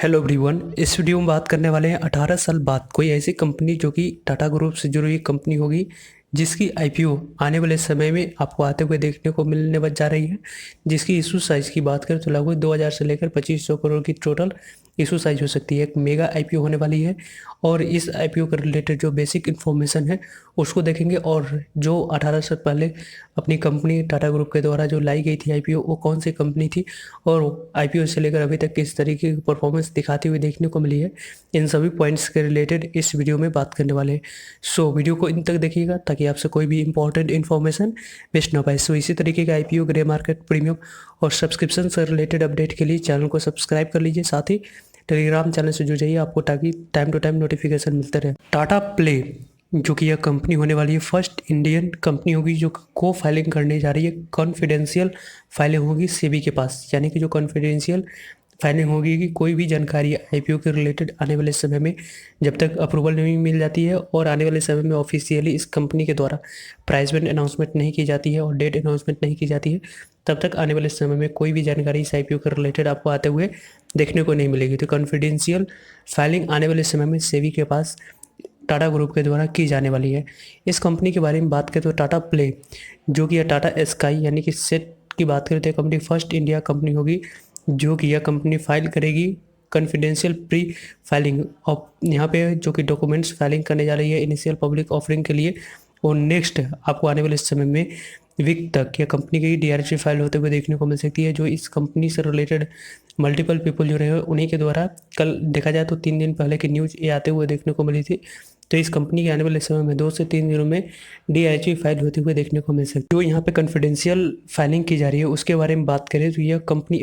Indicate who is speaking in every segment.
Speaker 1: Hello everyone. इस video में बात करने वाले हैं 18 साल बाद कोई ऐसी कंपनी जो कि टाटा ग्रुप से जुड़ी हुई कंपनी होगी, जिसकी आईपीओ आने वाले समय में आपको आते हुए देखने को मिलने बच जा रही है। जिसकी इशू साइज की बात करें तो लगभग 2000 से लेकर 2500 करोड़ की टोटल इशू साइज हो सकती है। एक मेगा आईपीओ होने वाली है और इस आईपीओ के रिलेटेड जो बेसिक इन्फॉर्मेशन है उसको देखेंगे। और जो 18 साल पहले अपनी कंपनी टाटा ग्रुप के द्वारा जो लाई गई थी आईपीओ, वो कौन सी कंपनी थी और आईपीओ से लेकर अभी तक किस तरीके की परफॉर्मेंस दिखाती हुई देखने को मिली है, इन सभी पॉइंट्स के रिलेटेड इस वीडियो में बात करने वाले हैं। सो वीडियो को इन तक देखिएगा ताकि आपसे कोई भी इंपॉर्टेंट इन्फॉर्मेशन मिस ना पाए। सो इसी तरीके का आईपीओ, ग्रे मार्केट, प्रीमियम और सब्सक्रिप्शन से रिलेटेड अपडेट के लिए चैनल को सब्सक्राइब कर लीजिए। साथ ही टेलीग्राम चैनल से जुड़ जाइए आपको, ताकि टाइम टू टाइम नोटिफिकेशन मिलते रहे। टाटा प्ले जो कि यह कंपनी होने वाली है, फर्स्ट इंडियन कंपनी होगी जो को फाइलिंग करने जा रही है। कॉन्फिडेंशियल फाइलिंग होगी सेबी के पास, यानी कि जो कॉन्फिडेंशियल फाइलिंग होगी कि कोई भी जानकारी आईपीओ के रिलेटेड आने वाले समय में जब तक अप्रूवल नहीं मिल जाती है और आने वाले समय में ऑफिशियली इस कंपनी के द्वारा प्राइस बैंड अनाउंसमेंट नहीं की जाती है और डेट अनाउंसमेंट नहीं की जाती है, तब तक आने वाले समय में कोई भी जानकारी इस आईपीओ के रिलेटेड आपको आते हुए देखने को नहीं मिलेगी। तो कॉन्फिडेंशियल फाइलिंग आने वाले समय में सेबी के पास टाटा ग्रुप के द्वारा की जाने वाली है। इस कंपनी के बारे में बात करें तो टाटा प्ले जो कि टाटा स्काई यानी कि सेट की बात करें तो कंपनी फर्स्ट इंडिया कंपनी होगी जो कि यह कंपनी फाइल करेगी कॉन्फिडेंशियल प्री फाइलिंग। और यहाँ पे जो कि डॉक्यूमेंट्स फाइलिंग करने जा रही है इनिशियल पब्लिक ऑफरिंग के लिए। और नेक्स्ट आपको आने वाले समय में वीक तक यह कंपनी की डीआरएच फाइल होते हुए देखने को मिल सकती है। जो इस कंपनी से रिलेटेड मल्टीपल पीपल जो रहे उन्हीं के द्वारा कल देखा जाए तो 3 दिन पहले की न्यूज़ ये आते हुए देखने को मिली थी। तो इस कंपनी के आने वाले समय में 2 से 3 दिनों में डीआरएच फाइल होते हुए देखने को मिल सकती है। जो यहाँ पे कॉन्फिडेंशियल फाइलिंग की जा रही है उसके बारे में बात करें तो यह कंपनी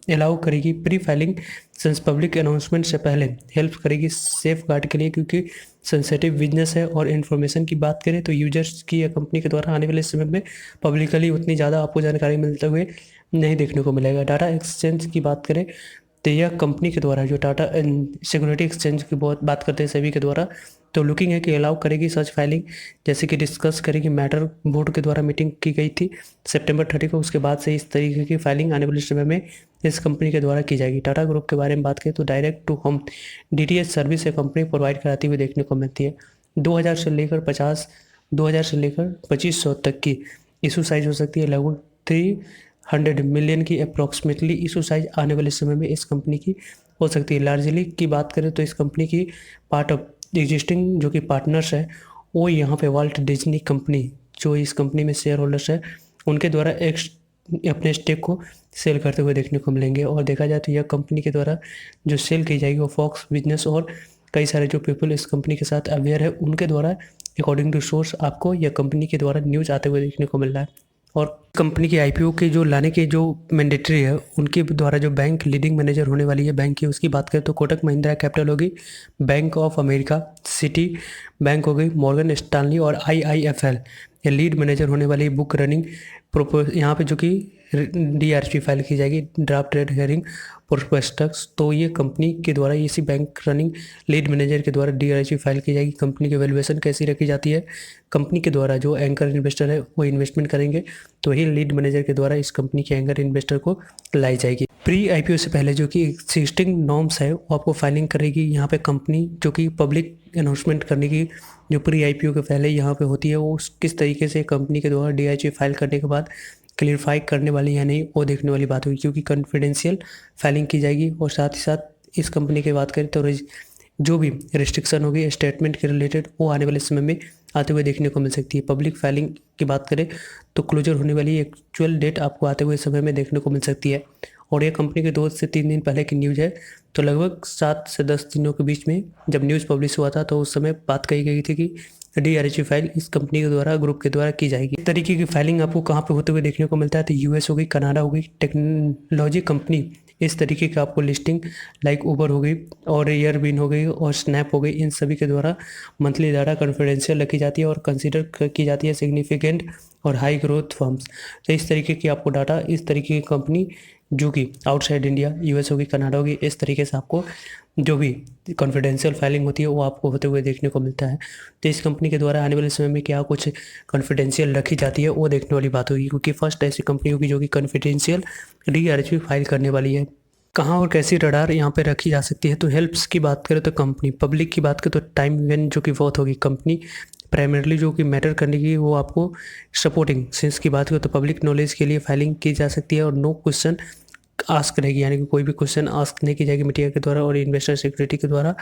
Speaker 1: अलाउ करेगी pre filing since public announcement से पहले, हेल्प करेगी सेफ गार्ड के लिए, क्योंकि सेंसिटिव बिजनेस है। और इन्फॉर्मेशन की बात करें तो यूजर्स की या कंपनी के द्वारा आने वाले समय में पब्लिकली उतनी ज़्यादा आपको जानकारी मिलते हुए नहीं देखने को मिलेगा। डाटा एक्सचेंज की बात करें तो यह कंपनी के द्वारा जो टाटा सिक्योरिटी एक्सचेंज की बहुत बात करते हैं सेबी के द्वारा, तो लुकिंग है कि अलाउ करेगी सच फाइलिंग, जैसे कि डिस्कस करेगी मैटर बोर्ड के द्वारा मीटिंग की गई थी सितंबर 30 को। उसके बाद से इस तरीके की फाइलिंग आने वाले समय में इस कंपनी के द्वारा की जाएगी। टाटा ग्रुप के बारे में बात करें तो direct to home DTH service ये कंपनी प्रोवाइड कराती हुई देखने को मिलती है। 2000 से लेकर 2500 तक की इशू साइज हो सकती है। लगभग 300 मिलियन की अप्रॉक्सीमेटली इशू साइज आने वाले समय में इस कंपनी की हो सकती है। लार्जली की बात करें तो इस कंपनी की पार्ट ऑफ एग्जिस्टिंग जो कि पार्टनर्स है वो यहाँ पे वाल्ट डिज्नी कंपनी जो इस कंपनी में शेयर होल्डर्स है उनके द्वारा एक अपने स्टेक को सेल करते हुए देखने को मिलेंगे। और देखा जाए तो यह कंपनी के द्वारा जो सेल की जाएगी वो फॉक्स बिजनेस और कई सारे जो पीपल इस कंपनी के साथ अवेयर है उनके द्वारा अकॉर्डिंग टू सोर्स आपको यह कंपनी के द्वारा न्यूज़ आते हुए देखने को मिल रहा है। और कंपनी की आईपीओ के जो लाने के जो मैंडेटरी है उनके द्वारा जो बैंक लीडिंग मैनेजर होने वाली है बैंक की, उसकी बात करें तो कोटक महिंद्रा कैपिटल होगी, bank of America, city bank हो गई, मॉर्गन स्टैनली और आईआईएफएल ये लीड मैनेजर होने वाली बुक रनिंग यहाँ पे जो कि डीआरपी फाइल की जाएगी, ड्राफ्ट रेड हेयरिंग प्रोस्पेक्टस। तो ये कंपनी के द्वारा इसी बैंक रनिंग लीड मैनेजर के द्वारा डीआरपी फाइल की जाएगी। कंपनी की वैल्यूएशन कैसी रखी जाती है, कंपनी के द्वारा जो एंकर इन्वेस्टर है वो इन्वेस्टमेंट करेंगे तो ही लीड मैनेजर के द्वारा इस कंपनी के एंकर इन्वेस्टर को लाई जाएगी। प्री आईपीओ से पहले जो कि एग्जिस्टिंग नॉर्म्स है वो आपको फाइलिंग करेगी यहाँ पे कंपनी, जो कि पब्लिक अनाउंसमेंट करने की जो प्री आईपीओ के पहले यहाँ पे होती है वो किस तरीके से कंपनी के द्वारा डीआरपी फाइल करने के बाद क्लियरफाई करने वाली है नहीं वो देखने वाली बात होगी, क्योंकि कॉन्फिडेंशियल फाइलिंग की जाएगी। और साथ ही साथ इस कंपनी की बात करें तो जो भी रिस्ट्रिक्शन होगी स्टेटमेंट के रिलेटेड वो आने वाले समय में आते हुए देखने को मिल सकती है। पब्लिक फाइलिंग की बात करें तो क्लोजर होने वाली एक्चुअल डेट आपको आते हुए समय में देखने को मिल सकती है। और ये कंपनी के 2 से 3 दिन पहले की न्यूज़ है, तो लगभग 7 से 10 दिनों के बीच में जब न्यूज़ पब्लिश हुआ था तो उस समय बात कही गई थी कि डीआरएच फाइल इस कंपनी के द्वारा ग्रुप के द्वारा की जाएगी। इस तरीके की फाइलिंग आपको कहाँ पे होते हुए देखने को मिलता है तो यूएस हो गई, कनाडा हो गई, टेक्नोलॉजी कंपनी इस तरीके का आपको लिस्टिंग लाइक उबर हो गई और एयरबिन हो गई और स्नैप हो गई, इन सभी के द्वारा मंथली डाटा कॉन्फिडेंशियल रखी जाती है और कंसीडर की जाती है सिग्निफिकेंट और हाई ग्रोथ फर्म्स। तो इस तरीके की आपको डाटा इस तरीके की कंपनी जो कि आउटसाइड इंडिया यूएस होगी, कनाडा होगी, इस तरीके से आपको जो भी कॉन्फिडेंशियल फाइलिंग होती है वो आपको होते हुए देखने को मिलता है। तो इस कंपनी के द्वारा आने वाले समय में क्या कुछ कॉन्फिडेंशियल रखी जाती है वो देखने वाली बात होगी, क्योंकि फर्स्ट ऐसी कंपनी होगी जो कि कॉन्फिडेंशियल डीआरएच फाइल करने वाली है। कहाँ और कैसी रडार यहाँ पे रखी जा सकती है। तो हेल्प्स की बात करें तो कंपनी, पब्लिक की बात करें तो टाइम इवेंट जो कि बहुत होगी। कंपनी प्राइमरली जो कि मैटर करने की वो आपको सपोर्टिंग सेंस की बात करें तो पब्लिक नॉलेज के लिए फाइलिंग की जा सकती है और नो क्वेश्चन आस्क रहेगी, यानी कि कोई भी क्वेश्चन आस्क नहीं की जाएगी मीडिया के द्वारा और इन्वेस्टर सिक्योरिटी के द्वारा।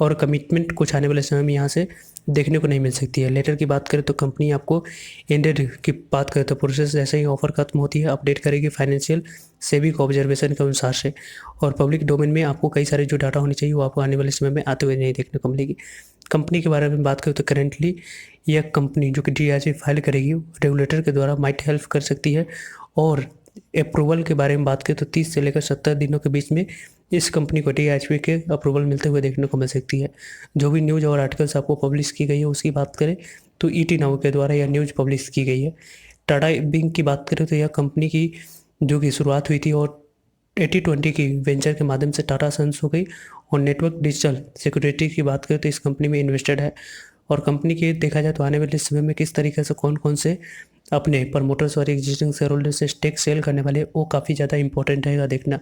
Speaker 1: और कमिटमेंट कुछ आने वाले समय में यहाँ से देखने को नहीं मिल सकती है। लेटर की बात करें तो कंपनी आपको एंडेड की बात करें तो प्रोसेस जैसे ही ऑफर खत्म होती है अपडेट करेगी फाइनेंशियल सेबी को ऑब्जर्वेशन के अनुसार से। और पब्लिक डोमेन में आपको कई सारे जो डाटा होनी चाहिए वो आपको आने वाले समय में आते हुए नहीं देखने को मिलेगी। कंपनी के बारे में बात करें तो करेंटली यह कंपनी जो कि DRG फाइल करेगी रेगुलेटर के द्वारा माइट हेल्प कर सकती है। और अप्रूवल के बारे में बात करें तो 30 से लेकर 70 दिनों के बीच में इस कंपनी को DRHP के अप्रूवल मिलते हुए देखने को मिल सकती है। जो भी न्यूज़ और आर्टिकल्स आपको पब्लिश की गई है उसकी बात करें तो ET नाउ के द्वारा यह न्यूज़ पब्लिश की गई है। टाटा बिंग की बात करें तो यह कंपनी की जो कि शुरुआत हुई थी और 80-20 की वेंचर के माध्यम से टाटा सन्स हो गई। और नेटवर्क डिजिटल सिक्योरिटी की बात करें तो इस कंपनी में इन्वेस्टेड है। और कंपनी के देखा जाए तो आने वाले समय में किस तरीके से कौन कौन से अपने प्रमोटर्स और एग्जिस्टिंग शेयर होल्डर से स्टेक सेल करने वाले वो काफ़ी ज़्यादा इंपॉर्टेंट रहेगा देखना।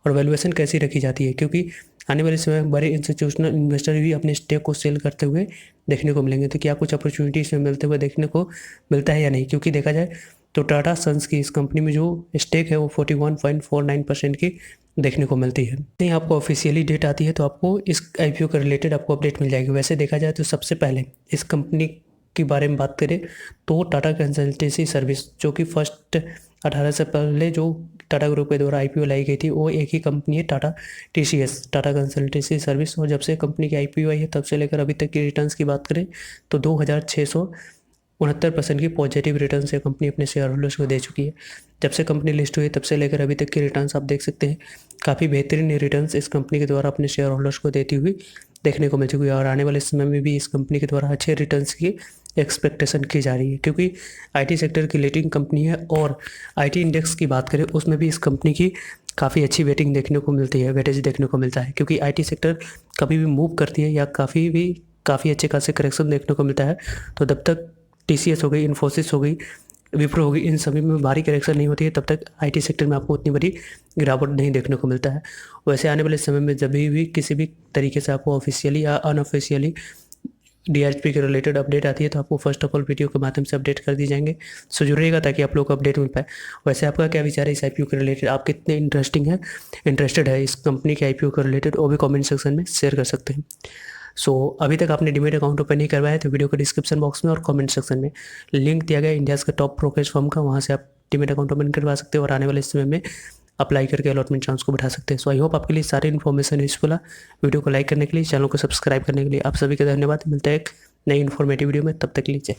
Speaker 1: और वैल्यूएशन कैसी रखी जाती है, क्योंकि आने वाले समय में बड़े इंस्टीट्यूशनल इन्वेस्टर भी अपने स्टेक को सेल करते हुए देखने को मिलेंगे। तो क्या कुछ अपॉर्चुनिटीज में मिलते हुए देखने को मिलता है या नहीं, क्योंकि देखा जाए तो टाटा सन्स की इस कंपनी में जो स्टेक है वो 41.49% की देखने को मिलती है। नहीं आपको ऑफिशियली डेट आती है तो आपको इस IPO के रिलेटेड आपको अपडेट मिल जाएगी। वैसे देखा जाए तो सबसे पहले इस कंपनी के बारे में बात करें तो टाटा कंसल्टेंसी सर्विस जो कि फर्स्ट 18 से पहले जो टाटा ग्रुप के द्वारा IPO लाई गई थी वो एक ही कंपनी है Tata TCS, Tata consultancy service. और जब से कंपनी की IPO आई है तब से लेकर अभी तक की रिटर्न्स की बात करें तो 2669% की पॉजिटिव रिटर्न से कंपनी अपने शेयर होल्डर्स को दे चुकी है। जब से कंपनी लिस्ट हुई तब से लेकर अभी तक की रिटर्न्स आप देख सकते हैं, काफ़ी बेहतरीन रिटर्न्स इस कंपनी के द्वारा अपने शेयर होल्डर्स को देती हुई देखने को मिल चुकी है। और आने वाले समय में भी इस कंपनी के द्वारा अच्छे रिटर्न्स की एक्सपेक्टेशन की जा रही है, क्योंकि IT सेक्टर की लीडिंग कंपनी है। और IT इंडेक्स की बात करें उसमें भी इस कंपनी की काफ़ी अच्छी वेटिंग देखने को मिलती है, वेटेज देखने को मिलता है, क्योंकि IT सेक्टर कभी भी मूव करती है या काफ़ी अच्छे खासे करेक्शन देखने को मिलता है। तो जब तक TCS हो गई, इन्फोसिस हो गई, विप्रो होगी, इन सभी में भारी करेक्शन नहीं होती है तब तक IT सेक्टर में आपको उतनी बड़ी गिरावट नहीं देखने को मिलता है। वैसे आने वाले समय में जब भी किसी भी तरीके से आपको ऑफिशियली या अनऑफिशियली DRHP के रिलेटेड अपडेट आती है तो आपको फर्स्ट ऑफ ऑल वीडियो के माध्यम से अपडेट कर दी जाएंगे। सो जुड़ रहिएगा ताकि आप लोग को अपडेट मिल पाए। वैसे आपका क्या विचार है इस IPO के रिलेटेड, आप कितने इंटरेस्टेड है इस कंपनी के IPO के रिलेटेड, वो भी कमेंट सेक्शन में शेयर कर सकते हैं। सो अभी तक आपने डीमैट अकाउंट ओपन नहीं करवाया है तो वीडियो के डिस्क्रिप्शन बॉक्स में और कमेंट सेक्शन में लिंक दिया गया है इंडियाज़ के टॉप ब्रोकरेज फर्म का, वहाँ से आप डीमैट अकाउंट ओपन करवा सकते हैं और आने वाले समय में अप्लाई करके अलॉटमेंट चांस को बढ़ा सकते हैं। सो आई होप आपके लिए सारी इन्फॉर्मेशन यूजफुल है। वीडियो को लाइक करने के लिए, चैनल को सब्सक्राइब करने के लिए आप सभी का धन्यवाद। मिलता है एक नई इन्फॉर्मेटिव वीडियो में, तब तक लीजिए।